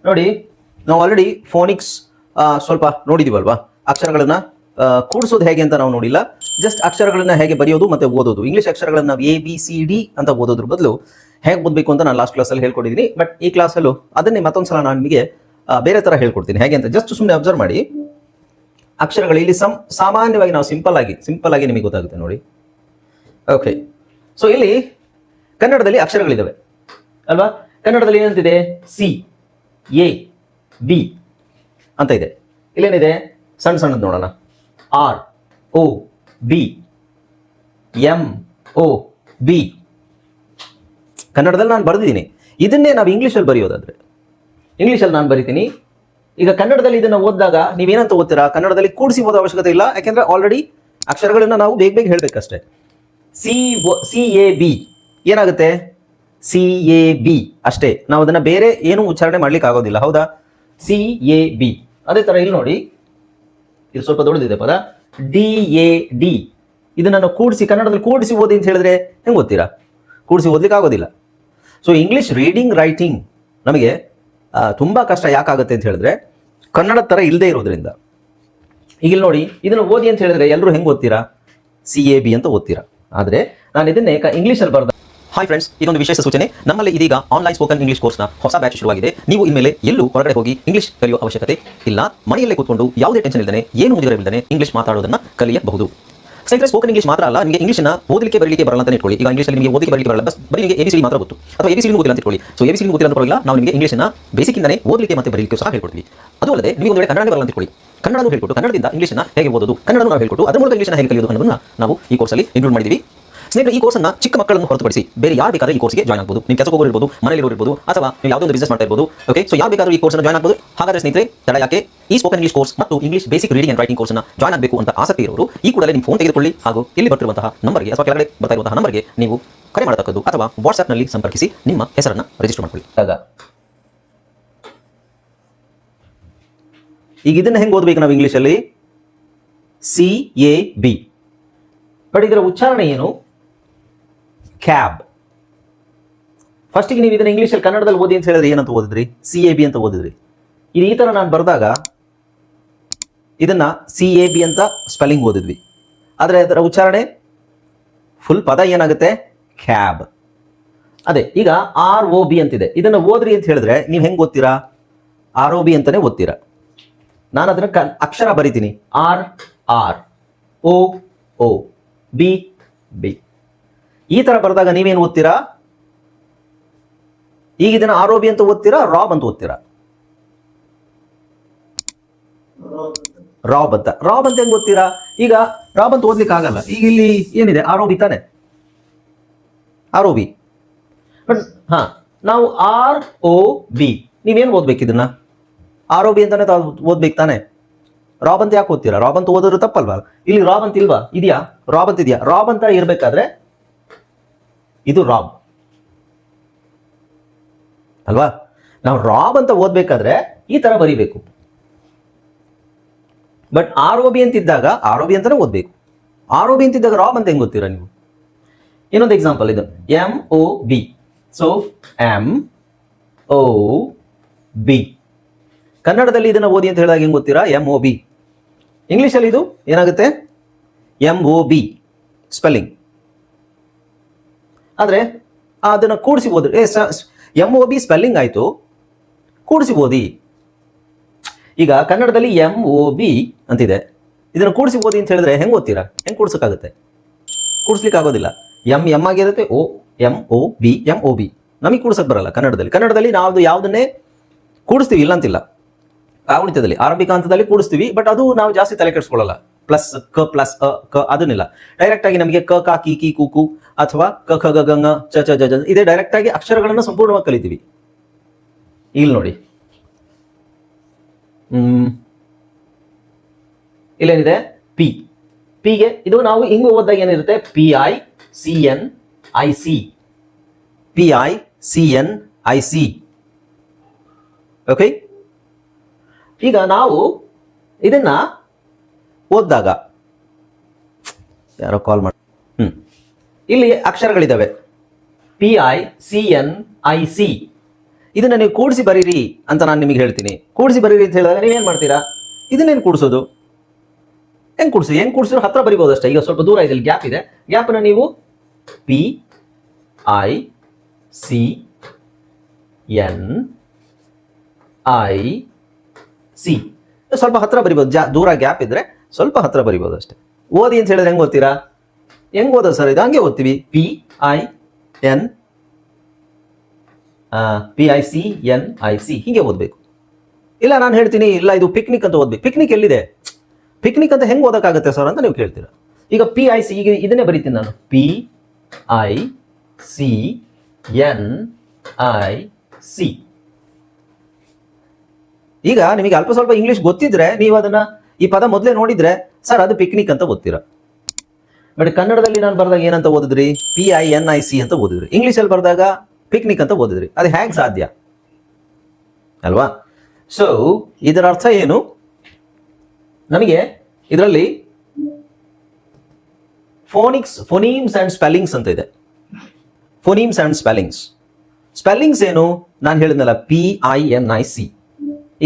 ನೋಡಿ, ನಾವು already phonics ಸ್ವಲ್ಪ ನೋಡಿದೀವಲ್ವಾ. ಅಕ್ಷರಗಳನ್ನ ಕೂಡಿಸೋದು ಹೇಗೆ ಅಂತ ನಾವು ನೋಡಿಲ್ಲ. ಜಸ್ಟ್ ಅಕ್ಷರಗಳನ್ನ ಹೇಗೆ ಬರೆಯೋದು ಮತ್ತೆ ಓದೋದು. ಇಂಗ್ಲಿಷ್ ಅಕ್ಷರಗಳನ್ನ ನಾವು ABCD ಅಂತ ಓದೋದ್ರ ಬದಲು ಹೇಗೆ ಓದಬೇಕು ಅಂತ ನಾನು ಲಾಸ್ಟ್ ಕ್ಲಾಸಲ್ಲಿ ಹೇಳ್ಕೊಟ್ಟಿದ್ದೀನಿ. ಬಟ್ ಈ ಕ್ಲಾಸಲ್ಲೂ ಅದನ್ನೇ ಮತ್ತೊಂದ್ಸಲ ನಾನು ನಿಮಗೆ ಬೇರೆ ತರ ಹೇಳ್ಕೊಡ್ತೀನಿ. ಹೇಗೆ ಅಂತ ಜಸ್ಟ್ ಸುಮ್ಮನೆ ಅಬ್ಸರ್ವ್ ಮಾಡಿ. ಅಕ್ಷರಗಳು ಇಲ್ಲಿ ಸಾಮಾನ್ಯವಾಗಿ ನಾವು ಸಿಂಪಲ್ ಆಗಿ ನಿಮಗೆ ಗೊತ್ತಾಗುತ್ತೆ ನೋಡಿ. ಓಕೆ, ಸೊ ಇಲ್ಲಿ ಕನ್ನಡದಲ್ಲಿ ಅಕ್ಷರಗಳಿದ್ದಾವೆ ಅಲ್ವಾ. ಕನ್ನಡದಲ್ಲಿ ಏನಂತಿದೆ? CAB ಅಂತ ಇದೆ. ಇಲ್ಲೇನಿದೆ? ಸಣ್ಣದು ನೋಡೋಣ. ROB MOB. ಕನ್ನಡದಲ್ಲಿ ನಾನು ಬರೆದಿದ್ದೀನಿ. ಇದನ್ನೇ ನಾವು ಇಂಗ್ಲೀಷಲ್ಲಿ ಬರೆಯೋದಾದ್ರೆ ಇಂಗ್ಲೀಷಲ್ಲಿ ನಾನು ಬರಿತೀನಿ. ಈಗ ಕನ್ನಡದಲ್ಲಿ ಇದನ್ನ ಓದಿದಾಗ ನೀವೇನಂತ ಓದ್ತೀರಾ? ಕನ್ನಡದಲ್ಲಿ ಕೂಡಿಸಿ ಓದೋ ಅವಶ್ಯಕತೆ ಇಲ್ಲ, ಯಾಕೆಂದ್ರೆ ಆಲ್ರೆಡಿ ಅಕ್ಷರಗಳನ್ನ ನಾವು ಬೇಗ ಹೇಳ್ಬೇಕಷ್ಟೇ. CAB ಏನಾಗುತ್ತೆ? CAB ಅಷ್ಟೇ. ನಾವು ಅದನ್ನ ಬೇರೆ ಏನು ಉಚ್ಚಾರಣೆ ಮಾಡ್ಲಿಕ್ಕೆ ಆಗೋದಿಲ್ಲ, ಹೌದಾ? CAB. ಅದೇ ತರ ಇಲ್ಲಿ ನೋಡಿ, ಇದು ಸ್ವಲ್ಪ ದೊಡ್ಡದಿದೆ ಪದ. DAD. ಇದನ್ನ ನಾವು ಕನ್ನಡದಲ್ಲಿ ಕೂಡಿಸಿ ಓದಿ ಅಂತ ಹೇಳಿದ್ರೆ ಹೆಂಗ್ ಓದ್ತೀರಾ? ಕೂಡಿಸಿ ಓದ್ಲಿಕ್ಕೆ ಆಗೋದಿಲ್ಲ. ಸೊ ಇಂಗ್ಲಿಷ್ ರೀಡಿಂಗ್ ರೈಟಿಂಗ್ ನಮಗೆ ತುಂಬಾ ಕಷ್ಟ ಯಾಕಾಗುತ್ತೆ ಅಂತ ಹೇಳಿದ್ರೆ ಕನ್ನಡ ತರ ಇಲ್ಲದೆ ಇರೋದ್ರಿಂದ. ಈಗ ಇಲ್ಲಿ ನೋಡಿ, ಇದನ್ನ ಓದಿ ಅಂತ ಹೇಳಿದ್ರೆ ಎಲ್ಲರೂ ಹೆಂಗ್ ಓದ್ತೀರಾ? CAB ಅಂತ ಓದ್ತೀರಾ. ಆದ್ರೆ ನಾನು ಇದನ್ನೇ ಇಂಗ್ಲಿಷಲ್ಲಿ ಬರ್ದ. ಹಾಯ್ ಫ್ರೆಂಡ್ಸ್, ಇದೊಂದು ವಿಶೇಷ ಸೂಚನೆ. ನಮ್ಮಲ್ಲಿ ಇದೀಗ ಆನ್ಲೈನ್ ಸ್ಪೋಕನ್ ಇಂಗ್ಲಿಷ್ ಕೋರ್ಸ್ನ ಹೊಸ ಬ್ಯಾಚ್ ಶುರುವಾಗಿದೆ. ನೀವು ಇನ್ಮೇಲೆ ಎಲ್ಲೂ ಹೊರಗಡೆ ಹೋಗಿ ಇಂಗ್ಲಿಷ್ ಕಲಿಯುವ ಅವಶ್ಯಕತೆ ಇಲ್ಲ. ಮನೆಯಲ್ಲೇ ಕೂತ್ಕೊಂಡು ಯಾವುದೇ ಟೆನ್ಷನ್ ಇಲ್ಲದೆ, ಏನು ಮುಗಿದಿರಲಿಲ್ಲದೆ ಇಂಗ್ಲಿಷ್ ಮಾತಾಡೋದನ್ನ ಕಲಿಯಬಹುದು. ಸ್ನೇಹಿತರೆ, ಸ್ಪೋಕನ್ ಇಂಗ್ಲಿಷ್ ಮಾತ್ರ ಅಲ್ಲ, ನಿಮಗೆ ಇಂಗ್ಲಿಷ್ನ ಓದಲಿಕ್ಕೆ ಬರಲಿಕ್ಕೆ ಬರಲ್ಲ ಅಂತ ಇಟ್ಕೊಳ್ಳಿ. ಈಗ ಇಂಗ್ಲಿಷಲ್ಲಿ ನಿಮಗೆ ಓದಲಿಕ್ಕೆ ಬರಲಿಕ್ಕೆ ಬರಲ್ಲ, ಬರೀ ನಿಮಗೆ ABCD ಮಾತ್ರ ಗೊತ್ತು, ಅಥವಾ ABCD ಗೊತ್ತಿಲ್ಲ ಅಂತ ಇಟ್ಕೊಳ್ಳಿ. ಸೊ ABCD ಗೊತ್ತಿಲ್ಲ ಅಂತ ಪರವಾಗಿಲ್ಲ, ನಾವು ನಿಮಗೆ ಇಂಗ್ಲಿಷ್ನ ಬೇಸಿಕ್ ಇಂದನೇ ಓದಲಿಕ್ಕೆ ಮತ್ತೆ ಬರಲಿಕ್ಕೆ ಸಹ ಹೇಳ್ಕೊಡ್ತೀವಿ. ಅದು ಅಲ್ಲದೆ ನೀವು ಒಂದು ವೇಳೆ ಕನ್ನಡ ಬರಲ್ಲ ಅಂತ ಇಟ್ಕೊಳ್ಳಿ, ಕನ್ನಡನೂ ಹೇಳ್ಕೊಟ್ಟು ಕನ್ನಡದಿಂದ ಇಂಗ್ಲಿಷ್ನ ಹೇಗೆ ಓದೋದು, ಕನ್ನಡನೂ ನಾವು ಹೇಳ್ಕೊಟ್ಟು ಅದರ ಮೂಲಕ ಇಂಗ್ಲಿಷ್ನ ಹೇಗೆ ಕಲಿಯೋದು ಅನ್ನೋದನ್ನ ನಾವು ಈ ಕೋರ್ಸಲ್ಲಿ ಇನ್ಕ್ಲೂಡ್ ಮಾಡಿದ್ದೀವಿ. ಸ್ನೇಹಿತರೆ, ಈ ಕೋರ್ಸನ್ನ ಚಿಕ್ಕ ಮಕ್ಕಳನ್ನು ಹೊರತುಪಡಿಸಿ ಬೇರೆ ಯಾರು ಬೇಕಾದ್ರೆ ಈ ಕೋರ್ಸ್ಗೆ ಜಾಯ್ನ್ ಆಗಬಹುದು. ನೀವು ಕೆಲಸ ಹೋಗೋರು ಇರ್ಬೋದು, ಮನೆಯಲ್ಲಿ ಇರ್ಬೋದು, ಅಥವಾ ನೀವು ಯಾವುದೋ ಒಂದು ಬಿಸ್ನೆಸ್ ಮಾಡ್ತಾ ಇರ್ಬೋದು. ಓಕೆ, ಸೊ ಯಾರು ಬೇಕಾದ್ರೂ ಈ ಕೋರ್ಸ್ನ ಜಾಯ್ನ್ ಆಗಬಹುದು. ಹಾಗಾದ್ರೆ ಸ್ನೇಹಿತರೆ, ತಡ ಯಾಕೆ? ಈ ಸ್ಪೋಕನ್ ಇಂಗ್ಲಿಷ್ ಕೋರ್ಸ್ ಮತ್ತು English basic reading and writing ಕೋರ್ಸ್ನ ಜಾಯ್ನ್ ಆಗಬೇಕು ಅಂತ ಆಸಕ್ತಿ ಇರೋರು ಈ ಕೂಡಲೇ ನಿಮ್ಮ ಫೋನ್ ತೆಗೆದುಕೊಳ್ಳಿ ಹಾಗೂ ಇಲ್ಲಿ ಬರ್ತಿರುವಂತಹ ನಂಬರ್ಗೆ ಅಥವಾ ಕೆಳಗಡೆ ಬರ್ತಾ ಇರುವಂತಹ ನಂಬರ್ಗೆ ನೀವು ಕರೆ ಮಾಡತಕ್ಕದ್ದು ಅಥವಾ ವಾಟ್ಸ್ಆಪ್ನಲ್ಲಿ ಸಂಪರ್ಕಿಸಿ ನಿಮ್ಮ ಹೆಸರನ್ನ ರಿಜಿಸ್ಟರ್ ಮಾಡ್ಕೊಳ್ಳಿ. ಈಗ ಇದನ್ನ ಹೆಂಗ್ ಓದಬೇಕು ನಾವು ಇಂಗ್ಲಿಷಲ್ಲಿ? CAB. ಬಟ್ ಇದರ ಉಚ್ಚಾರಣೆ ಏನು? ಕ್ಯಾಬ್. ಫಸ್ಟಿಗೆ ನೀವು ಇದನ್ನ ಇಂಗ್ಲೀಷಲ್ಲಿ ಕನ್ನಡದಲ್ಲಿ ಓದಿ ಅಂತ ಹೇಳಿದ್ರೆ ಏನಂತ ಓದಿದ್ರಿ? CAB ಅಂತ ಓದಿದ್ರಿ. ಇದು ಈ ತರ ನಾನು ಬರೆದಾಗ ಇದನ್ನ CAB ಅಂತ ಸ್ಪೆಲ್ಲಿಂಗ್ ಓದಿದ್ವಿ. ಆದ್ರೆ ಅದರ ಉಚ್ಚಾರಣೆ ಫುಲ್ ಪದ ಏನಾಗುತ್ತೆ? ಕ್ಯಾಬ್. ಅದೇ ಈಗ ROB ಅಂತಿದೆ. ಇದನ್ನ ಓದ್ರಿ ಅಂತ ಹೇಳಿದ್ರೆ ನೀವು ಹೆಂಗ್ ಓದ್ತೀರಾ? ROB ಅಂತಾನೆ ಓದ್ತೀರಾ. ನಾನು ಅದನ್ನ ಅಕ್ಷರ ಬರಿತೀನಿ. ROB. ಈ ತರ ಬರೆದಾಗ ನೀವೇನು ಓದ್ತೀರಾ? ಈಗ ಇದನ್ನ ROB ಅಂತ ಓದ್ತೀರಾ, ರಾಬ್ ಅಂತ ಓದ್ತೀರಾ? ರಾಬ್ ಅಂತ ಹೆಂಗ್ ಓದ್ತೀರಾ? ಈಗ ರಾಬ್ ಅಂತ ಓದ್ಲಿಕ್ಕೆ ಆಗಲ್ಲ. ಈಗ ಇಲ್ಲಿ ಏನಿದೆ? ROB ತಾನೆ, ROB. ಬಟ್ ನಾವು ROB ನೀವೇನು ಓದ್ಬೇಕು? ಇದನ್ನ ROB ಅಂತಾನೆ ಓದ್ಬೇಕು ತಾನೆ. ರಾಬ್ ಅಂತ ಯಾಕೆ ಓದ್ತೀರಾ? ರಾಬ್ ಅಂತ ಓದಿದ್ರು ತಪ್ಪಲ್ವಾ? ಇಲ್ಲಿ ರಾಬ್ ಅಂತ ಇಲ್ವಾ? ಇದೆಯಾ? ರಾಬ್ ಅಂತ ಇದೆಯಾ? ರಾಬ್ ಅಂತ ಇರ್ಬೇಕಾದ್ರೆ ಇದು ರಾಬ್ ಅಲ್ವಾ? ನಾವು ರಾಬ್ ಅಂತ ಓದ್ಬೇಕಾದ್ರೆ ಈ ತರ ಬರಿಬೇಕು. ಬಟ್ ROB ಅಂತಿದ್ದಾಗ ROB ಅಂತಾನೆ ಓದ್ಬೇಕು. ROB ಅಂತಿದ್ದಾಗ ರಾಬ್ ಅಂತ ಹೆಂಗ್ ಓದ್ತೀರಾ ನೀವು? ಇನ್ನೊಂದು ಎಕ್ಸಾಂಪಲ್ ಇದು MOB. So MOB. ಕನ್ನಡದಲ್ಲಿ ಇದನ್ನ ಓದಿ ಅಂತ ಹೇಳಿದಾಗ ಹೆಂಗ್ ಓದ್ತೀರಾ? MOB. ಇಂಗ್ಲಿಷಲ್ಲಿ ಇದು ಏನಾಗುತ್ತೆ? MOB spelling. ಆದ್ರೆ ಅದನ್ನ ಕೂಡಿಸಿ ಓದ್ರಿ. MOB ಸ್ಪೆಲ್ಲಿಂಗ್ ಆಯ್ತು, ಕೂಡಿಸಿ ಓದಿ. ಈಗ ಕನ್ನಡದಲ್ಲಿ MOB ಅಂತಿದೆ, ಇದನ್ನ ಕೂಡಿಸಿ ಓದಿ ಅಂತ ಹೇಳಿದ್ರೆ ಹೆಂಗ್ ಓದ್ತೀರಾ? ಹೆಂಗ್ ಕೂಡ್ಸಕ್ಕಾಗುತ್ತೆ? ಕೂಡಿಸ್ಲಿಕ್ಕೆ ಆಗೋದಿಲ್ಲ. M ಆಗಿರುತ್ತೆ, MOB. ನಮಗೆ ಕೂಡ್ಸಕ್ ಬರಲ್ಲ ಕನ್ನಡದಲ್ಲಿ. ನಾವು ಯಾವುದನ್ನೇ ಕೂಡಿಸ್ತೀವಿ, ಇಲ್ಲ ಅಂತಿಲ್ಲ. ಕಾಗುಣಿತದಲ್ಲಿ ಆರಂಭಿಕ ಹಂತದಲ್ಲಿ ಕೂಡಿಸ್ತೀವಿ, ಬಟ್ ಅದು ನಾವು ಜಾಸ್ತಿ ತಲೆ ಕೆಡಿಸ್ಕೊಳ್ಳಲ್ಲ. ಪ್ಲಸ್ ಕ ಅದನ್ನಿಲ್ಲ. ಡೈರೆಕ್ಟ್ ಆಗಿ ನಮಗೆ ಕ ಕಾ ಕಿ ಕಿ ಕೂಕು ಅಥವಾ ಕ ಖ ಗ ಗ ಚ ಚ ಜ ಜ ಇದೇ ಡೈರೆಕ್ಟ್ ಆಗಿ ಅಕ್ಷರಗಳನ್ನ ಸಂಪೂರ್ಣವಾಗಿ ಕಲಿತೀವಿ. ಇಲ್ಲಿ ನೋಡಿ, ಇಲ್ಲೇನಿದೆ? ಪಿಗೆ ಇದು ನಾವು ಹಿಂಗ್ ಓದಿದಾಗ ಏನಿರುತ್ತೆ? PICNIC. ಓಕೆ, ಈಗ ನಾವು ಇದನ್ನ ಓದಿದಾಗ ಯಾರೋ ಕಾಲ್ ಮಾಡಿ, ಇಲ್ಲಿ ಅಕ್ಷರಗಳಿದ್ದಾವೆ. PICNIC. ಇದನ್ನ ನೀವು ಕೂಡಿಸಿ ಬರೀರಿ ಅಂತ ನಾನು ನಿಮಗೆ ಹೇಳ್ತೀನಿ. ಕೂಡಿಸಿ ಬರೀರಿ ಅಂತ ಹೇಳಿದಾಗ ನೀವೇನ್ ಮಾಡ್ತೀರಾ? ಇದನ್ನೇನು ಕೂಡಿಸೋದು? ಹೆಂಗ್ ಕೂಡಿಸಿದ್ರು ಹತ್ರ ಬರಿಬೋದು ಅಷ್ಟೇ. ಈಗ ಸ್ವಲ್ಪ ದೂರ ಇದೆ, ಇಲ್ಲಿ ಗ್ಯಾಪ್ ಇದೆ. ಗ್ಯಾಪ್ನ ನೀವು PICNIC ಸ್ವಲ್ಪ ಹತ್ರ ಬರಿಬೋದು. ದೂರ ಗ್ಯಾಪ್ ಇದ್ರೆ ಸ್ವಲ್ಪ ಹತ್ರ ಬರಿಬೋದು ಅಷ್ಟೇ. ಓದಿ ಅಂತ ಹೇಳಿದ್ರೆ ಹೆಂಗ್ ಓದ್ತೀರಾ? ಹೆಂಗ್ ಓದೋದು ಸರ್? ಇದು ಹಂಗೆ ಓದ್ತೀವಿ. PICNIC ಹೀಗೆ ಓದ್ಬೇಕು. ಇಲ್ಲ ನಾನು ಹೇಳ್ತೀನಿ ಇಲ್ಲ ಇದು ಪಿಕ್ನಿಕ್ ಅಂತ ಓದ್ಬೇಕು. ಪಿಕ್ನಿಕ್ ಎಲ್ಲಿದೆ? ಪಿಕ್ನಿಕ್ ಅಂತ ಹೆಂಗ್ ಓದಕ್ಕಾಗುತ್ತೆ ಸರ್ ಅಂತ ನೀವು ಕೇಳ್ತೀರಾ. ಈಗ PIC, ಈಗ ಇದನ್ನೇ ಬರೀತೀನಿ ನಾನು, PICNIC. ಈಗ ನಿಮಗೆ ಅಲ್ಪ ಸ್ವಲ್ಪ ಇಂಗ್ಲಿಷ್ ಗೊತ್ತಿದ್ರೆ ನೀವು ಅದನ್ನ ಈ ಪದ ಮೊದಲೇ ನೋಡಿದ್ರೆ ಸರ್ ಅದು ಪಿಕ್ನಿಕ್ ಅಂತ ಓದ್ತೀರಾ. ಬಟ್ ಕನ್ನಡದಲ್ಲಿ ನಾನು ಬರೆದಾಗ ಏನಂತ ಓದಿದ್ರಿ? PINIC ಅಂತ ಓದಿದ್ರಿ. ಇಂಗ್ಲಿಷಲ್ಲಿ ಬರೆದಾಗ ಪಿಕ್ನಿಕ್ ಅಂತ ಓದಿದ್ರಿ. ಅದು ಹೇಗೆ ಸಾಧ್ಯ ಅಲ್ವಾ? ಸೊ ಇದರ ಅರ್ಥ ಏನು? ನಮಗೆ ಇದರಲ್ಲಿ ಫೋನೀಮ್ಸ್ ಅಂಡ್ ಸ್ಪೆಲ್ಲಿಂಗ್ಸ್ ಅಂತ ಇದೆ. ಫೋನೀಮ್ಸ್ ಅಂಡ್ ಸ್ಪೆಲ್ಲಿಂಗ್ಸ್ ಏನು? ನಾನು ಹೇಳಿದ್ನಲ್ಲ PINIC.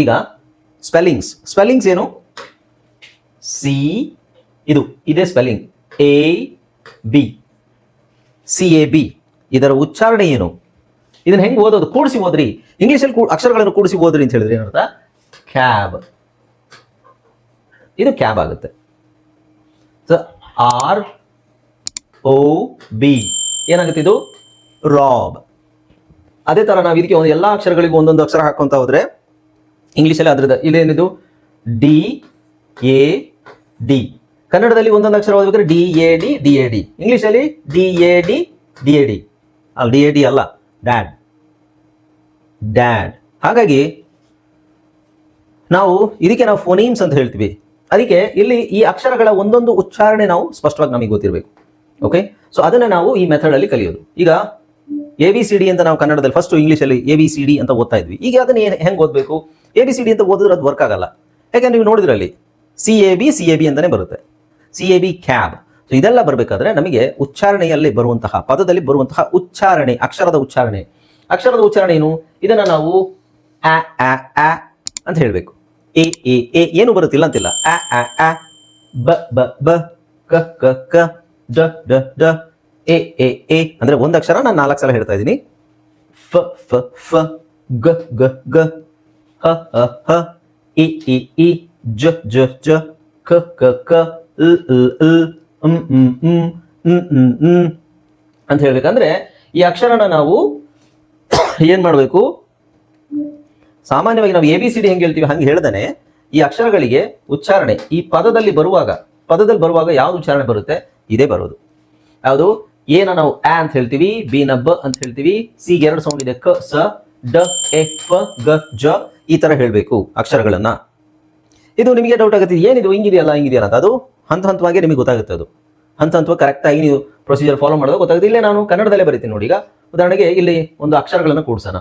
ಈಗ ಸ್ಪೆಲ್ಲಿಂಗ್ಸ್ ಏನು? ಇದೇ ಸ್ಪೆಲ್ಲಿಂಗ್ CAB. ಇದರ ಉಚ್ಚಾರಣೆ ಏನು? ಇದನ್ನ ಹೆಂಗ್ ಓದೋದು? ಕೂಡಿಸಿ ಓದ್ರಿ. ಇಂಗ್ಲಿಷಲ್ಲಿ ಅಕ್ಷರಗಳನ್ನು ಕೂಡಿಸಿ ಓದ್ರಿ ಅಂತ ಹೇಳಿದ್ರೆ ಏನರ್ಥ? ಕ್ಯಾಬ್. ಇದು ಕ್ಯಾಬ್ ಆಗುತ್ತೆ. ROB ಏನಾಗುತ್ತೆ? ಇದು ರಾಬ್. ಅದೇ ತರ ನಾವು ಇದಕ್ಕೆ ಎಲ್ಲಾ ಅಕ್ಷರಗಳಿಗೂ ಒಂದೊಂದು ಅಕ್ಷರ ಹಾಕೊಂತ ಹೋದ್ರೆ ಇಂಗ್ಲಿಷಲ್ಲಿ ಅದ್ರದ್ದು ಇಲ್ಲೇನಿದು DAD. ಕನ್ನಡದಲ್ಲಿ ಒಂದೊಂದು ಅಕ್ಷರ ಓದಬೇಕಾದ್ರೆ DAD. ಇಂಗ್ಲಿಷಲ್ಲಿ DAD. DAD ಅಲ್ಲ, ಡ್ಯಾಡ್. ಹಾಗಾಗಿ ನಾವು ಇದಕ್ಕೆ ಫೋನೀಮ್ಸ್ ಅಂತ ಹೇಳ್ತೀವಿ. ಅದಕ್ಕೆ ಇಲ್ಲಿ ಈ ಅಕ್ಷರಗಳ ಒಂದೊಂದು ಉಚ್ಚಾರಣೆ ನಾವು ಸ್ಪಷ್ಟವಾಗಿ ನಮಗೆ ಗೊತ್ತಿರಬೇಕು. ಓಕೆ, ಸೊ ಅದನ್ನ ನಾವು ಈ ಮೆಥಡ್ ಅಲ್ಲಿ ಕಲಿಯೋದು. ಈಗ ABCD ಅಂತ ನಾವು ಕನ್ನಡದಲ್ಲಿ ಫಸ್ಟ್ ಇಂಗ್ಲಿಷಲ್ಲಿ ABCD ಅಂತ ಓದ್ತಾ ಇದ್ವಿ. ಈಗ ಅದನ್ನ ಹೆಂಗ್ ಓದ್ಬೇಕು? ABCD ಅಂತ ಓದಿದ್ರೆ ಅದು ವರ್ಕ್ ಆಗಲ್ಲ. ಯಾಕಂದ್ರೆ ನೀವು ನೋಡಿದ್ರಲ್ಲಿ CAB ಅಂತಾನೆ ಬರುತ್ತೆ. CAB cab. ಸೊ ಇದೆಲ್ಲ ಬರಬೇಕಾದ್ರೆ ನಮಗೆ ಉಚ್ಚಾರಣೆಯಲ್ಲಿ ಬರುವಂತಹ ಪದದಲ್ಲಿ ಬರುವಂತಹ ಉಚ್ಚಾರಣೆ, ಅಕ್ಷರದ ಉಚ್ಚಾರಣೆ ಏನು? ಇದನ್ನ ನಾವು ಆ ಅಂತ ಹೇಳ್ಬೇಕು. ಎ ಏನು ಬರುತ್ತಿಲ್ಲ ಅಂತಿಲ್ಲ. ಆ ಬ ಕ ಡ ಎ ಅಂದ್ರೆ ಒಂದು ಅಕ್ಷರ ನಾನು 4 ಸಲ ಹೇಳ್ತಾ ಇದ್ದೀನಿ. ಫ ಗ ಹ ಇ ಜ ಕ ಅಂತ ಹೇಳ್ಬೇಕಂದ್ರೆ ಈ ಅಕ್ಷರನ ನಾವು ಏನ್ ಮಾಡ್ಬೇಕು? ಸಾಮಾನ್ಯವಾಗಿ ನಾವು ABCD ಹೆಂಗೆ ಹೇಳ್ತೀವಿ ಹಂಗೆ ಹೇಳ್ದೇನೆ ಈ ಅಕ್ಷರಗಳಿಗೆ ಉಚ್ಚಾರಣೆ ಈ ಪದದಲ್ಲಿ ಬರುವಾಗ ಯಾವ್ದು ಉಚ್ಚಾರಣೆ ಬರುತ್ತೆ? ಇದೇ ಬರೋದು. ಯಾವುದು? ಏನ ನಾವು ಆ ಅಂತ ಹೇಳ್ತೀವಿ, ಬಿ ನ ಬ ಅಂತ ಹೇಳ್ತೀವಿ, ಸಿ 2 ಸೌಂಡ್ ಇದೆ, ಕ ಸ ಡ ಎ ಫ ಗ ಜ ಈ ತರ ಹೇಳ್ಬೇಕು ಅಕ್ಷರಗಳನ್ನ. ಇದು ನಿಮಗೆ ಡೌಟ್ ಆಗುತ್ತೆ, ಏನಿದು ಹಿಂಗಿದೆಯಲ್ಲ ಅಂತ. ಅದು ಹಂತವಾಗಿ ನಿಮಗೆ ಗೊತ್ತಾಗುತ್ತೆ. ಅದು ಹಂತವಾಗಿ ಕರೆಕ್ಟ್ ಆಗಿ ನೀವು ಪ್ರೊಸೀಜರ್ ಫಾಲೋ ಮಾಡೋದು ಗೊತ್ತಾಗುತ್ತೆ. ಇಲ್ಲೇ ನಾನು ಕನ್ನಡದಲ್ಲೇ ಬರೀತೀನಿ ನೋಡಿ. ಈಗ ಉದಾಹರಣೆಗೆ ಇಲ್ಲಿ ಒಂದು ಅಕ್ಷರಗಳನ್ನು ಕೂಡ್ಸೋಣ.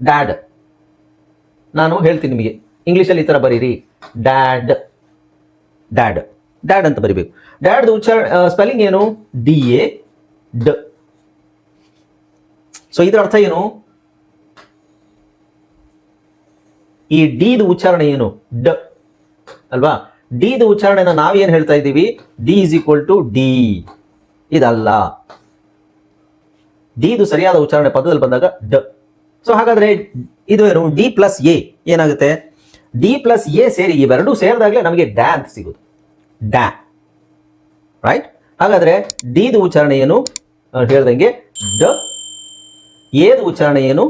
ಡ್ಯಾಡ್ ನಾನು ಹೇಳ್ತೀನಿ ನಿಮಗೆ, ಇಂಗ್ಲಿಷಲ್ಲಿ ಈ ತರ ಬರೀರಿ, ಡ್ಯಾಡ್ ಅಂತ ಬರಿಬೇಕು. ಡ್ಯಾಡ್ ಸ್ಪೆಲ್ಲಿಂಗ್ ಏನು? DAD. ಸೊ ಇದರ ಅರ್ಥ ಏನು? ಈ ಡಿದು ಉಚ್ಚಾರಣೆ ಏನು? ಡ ಅಲ್ವಾ? ಡಿದು ಉಚ್ಚಾರಣೆನ ನಾವೇನ್ ಹೇಳ್ತಾ ಇದ್ದೀವಿ? D = D. ಇದಲ್ಲ. ಡಿದು ಸರಿಯಾದ ಉಚ್ಚಾರಣೆ ಪದದಲ್ಲಿ ಬಂದಾಗ ಡ. ಸೊ ಹಾಗಾದ್ರೆ ಇದು ಏನು? D+A ಏನಾಗುತ್ತೆ? D+A ಸೇರಿ ಇವೆರಡೂ ಸೇರಿದಾಗಲೇ ನಮಗೆ ಡ್ಯಾ ಅಂತ ಸಿಗೋದು. ಡ್ಯಾ, ರೈಟ್? ಹಾಗಾದ್ರೆ ಡಿದು ಉಚ್ಚಾರಣೆ ಏನು? ಹೇಳ್ದಂಗೆ ಡ. ಎದು ಉಚ್ಚಾರಣೆ ಏನು?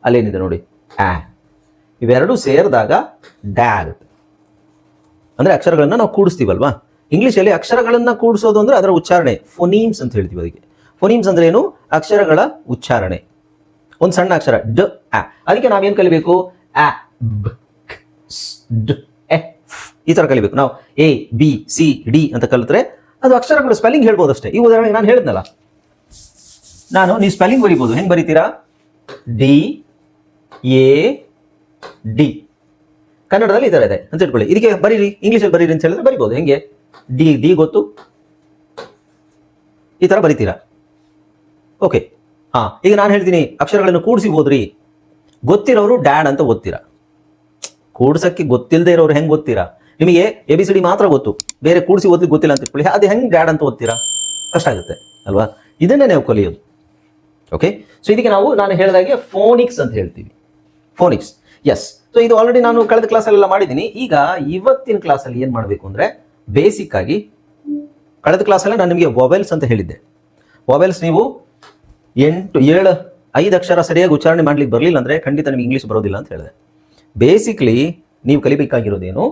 ಅಲ್ಲೇನಿದೆ ನೋಡಿ, ಆ. ಇವೆರಡೂ ಸೇರಿದಾಗ ಡ್ಯಾ ಆಗುತ್ತೆ. ಅಂದ್ರೆ ಅಕ್ಷರಗಳನ್ನ ನಾವು ಕೂಡಿಸ್ತೀವಲ್ವಾ? ಇಂಗ್ಲಿಷಲ್ಲಿ ಅಕ್ಷರಗಳನ್ನ ಕೂಡಿಸೋದು ಅಂದ್ರೆ ಅದರ ಉಚ್ಚಾರಣೆ ಫೋನೀಮ್ಸ್ ಅಂತ ಹೇಳ್ತೀವಿ. ಅದಕ್ಕೆ ಫೋನೀಮ್ಸ್ ಅಂದ್ರೆ ಏನು? ಅಕ್ಷರಗಳ ಉಚ್ಚಾರಣೆ. ಒಂದು ಸಣ್ಣ ಅಕ್ಷರ ಡ, ಆ. ಅದಕ್ಕೆ ನಾವೇನ್ ಕಲಿಬೇಕು? ಆ ಬ ಡ ಎ ಈ ತರ ಕಲಿಬೇಕು. ನಾವು ABCD ಅಂತ ಕಲಿತ್ರೆ ಅದು ಅಕ್ಷರಗಳು ಸ್ಪೆಲ್ಲಿಂಗ್ ಹೇಳ್ಬೋದು ಅಷ್ಟೇ. ಈ ಉದಾಹರಣೆ ನಾನು ಹೇಳಿದ್ನಲ್ಲ, ನೀವು ಸ್ಪೆಲ್ಲಿಂಗ್ ಬರೀಬಹುದು. ಹೆಂಗ್ ಬರೀತೀರಾ? DAD. ಕನ್ನಡದಲ್ಲಿ ಈ ತರ ಇದೆ ಅಂತ ಇಟ್ಕೊಳ್ಳಿ. ಇದಕ್ಕೆ ಬರೀರಿ, ಇಂಗ್ಲಿಷಲ್ಲಿ ಬರೀರಿ ಅಂತ ಹೇಳಿದ್ರೆ ಬರಿಬಹುದು. ಹೆಂಗೆ? ಡಿ ಗೊತ್ತು, ಈ ತರ ಬರೀತೀರಾ. ಓಕೆ, ಈಗ ನಾನು ಹೇಳ್ತೀನಿ ಅಕ್ಷರಗಳನ್ನು ಕೂಡಿಸಿ ಓದ್ರಿ ಗೊತ್ತಿರೋರು ಡ್ಯಾಡ್ ಅಂತ ಓದ್ತೀರಾ. ಕೂಡ್ಸಕ್ಕೆ ಗೊತ್ತಿಲ್ಲದೆ ಇರೋರು ಹೆಂಗ್ ಓದ್ತೀರಾ? ನಿಮಗೆ ABCD ಮಾತ್ರ ಗೊತ್ತು, ಬೇರೆ ಕೂಡಿಸಿ ಓದ್ಲಿಕ್ಕೆ ಗೊತ್ತಿಲ್ಲ ಅಂತ ಇಟ್ಕೊಳ್ಳಿ, ಅದು ಹೆಂಗ್ ಡ್ಯಾಡ್ ಅಂತ ಓದ್ತೀರಾ? ಕಷ್ಟ ಆಗುತ್ತೆ ಅಲ್ವಾ? ಇದನ್ನೇ ನಾವು ಕಲಿಯೋದು. ಓಕೆ, ಸೊ ಇದಕ್ಕೆ ನಾನು ಹೇಳಿದಾಗೆ ಫೋನಿಕ್ಸ್ ಅಂತ ಹೇಳ್ತೀವಿ. Phonics, yes. ಸೊ ಇದು ಆಲ್ರೆಡಿ ನಾನು ಕಳೆದ ಕ್ಲಾಸಲ್ಲೆಲ್ಲ ಮಾಡಿದ್ದೀನಿ. ಈಗ ಇವತ್ತಿನ ಕ್ಲಾಸಲ್ಲಿ ಏನು ಮಾಡಬೇಕು ಅಂದರೆ, ಬೇಸಿಕ್ ಆಗಿ ಕಳೆದ ಕ್ಲಾಸಲ್ಲಿ ನಾನು ನಿಮಗೆ ವೊವೆಲ್ಸ್ ಅಂತ ಹೇಳಿದ್ದೆ. ವೊವೆಲ್ಸ್ ನೀವು 5 ಅಕ್ಷರ ಸರಿಯಾಗಿ ಉಚ್ಚಾರಣೆ ಮಾಡ್ಲಿಕ್ಕೆ ಬರಲಿಲ್ಲ ಅಂದರೆ ಖಂಡಿತ ನಿಮಗೆ ಇಂಗ್ಲೀಷ್ ಬರೋದಿಲ್ಲ ಅಂತ ಹೇಳಿದೆ. ಬೇಸಿಕ್ಲಿ ನೀವು ಕಲಿಬೇಕಾಗಿರೋದೇನು,